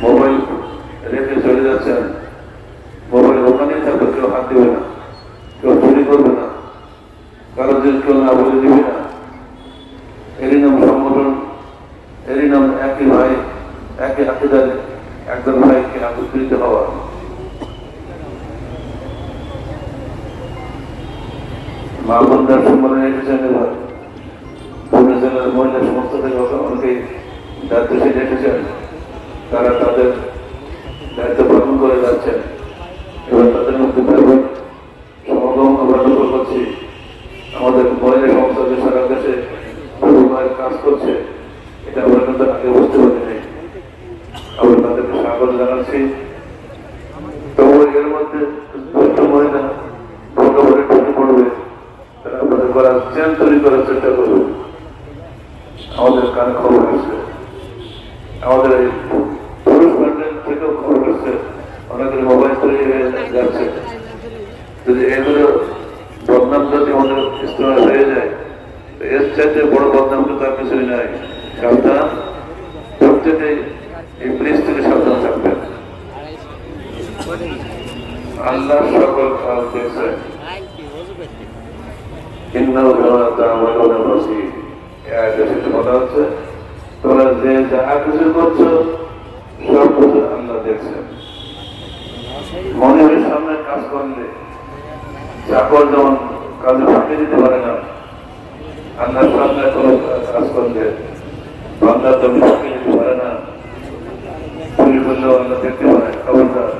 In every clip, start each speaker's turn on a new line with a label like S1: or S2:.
S1: Mobile রেখে চলে যাচ্ছেন, মোবাইল ওখানেই থাকবে, কেউ হাত দেবে না, কেউ চুরি করবে না, কারো জিনিস কেউ না বলে দিবে না। এরই নাম সংগঠন, এরই নাম একই ভাই, একই আকিদার একজন ভাইকে একত্রিত হওয়া। মা বোনদের সম্মানে এসেছেন, এবার পুরুলিয়া জেলার মহিলা সংস্থা থেকে অনেকেই দায়িত্বশীল এসেছেন, তারা তাদের দায়িত্ব পালন করে যাচ্ছেন। এবার তাদের মধ্যে সমাগম আমরা লক্ষ্য করছি। আমাদের মহিলা সংস্থা যে সারা দেশে কাজ করছে, এটা আমরা কিন্তু আগে বুঝতে পারিনি। আমরা তাদেরকে স্বাগত জানাচ্ছি। তবু এর মধ্যে দুষ্ট মহিলা ভোগাবরে ঢুকে পড়বে, তারা আমাদের করার চেন তৈরি করার চেষ্টা করবে। আমাদের কানে খবর আসছে, আমাদের এই পুরুষ প্যান্ডেল থেকেও খবর আসছে, অনেকের মোবাইল তৈরি হয়ে যাচ্ছে। যদি এগুলো বদনাম যদি আমাদের ইস্তেমাল হয়ে যায়, এর চাইতে বড় বদনাম তো তার কিছুই নাই। সাবধান, প্রত্যেকে এই ব্রিজ থেকে সাবধান থাকবেন। আল্লাহ সকল কাজ দেখছেন, বলা হচ্ছে তোমরা যে যাহা কিছু করছো সব কিছু আল্লাহ দেখছেন। মনিবের সামনে কাজ করলে চাকর যেমন কাজে ফাঁকি দিতে পারে না, আল্লাহর সামনে কোনো কাজ করলে বান্দা তুমি ফাঁকি দিতে পারে না। চুরি করলেও আল্লাহ দেখতে পারে। খবরদার,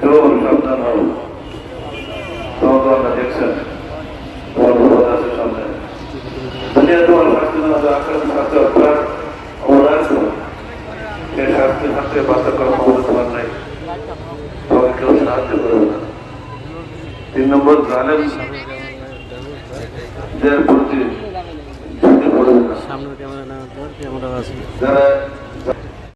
S1: জোর সাবধান হও, তোমাকে আল্লাহ দেখছেন, তোমার বিপদ আছে সামনে। দুনিয়া তোমার শাস্তি না, আখেরাতে শাস্তি অপরাধ অপরাধ, সেই শাস্তি থাকতে বাঁচা করার ক্ষমতা তোমার নাই, তোমাকে কেউ সাহায্য করবে না। 3 নম্বর, জালেমদের প্রতি ঝুঁকে পড়বে না। যারা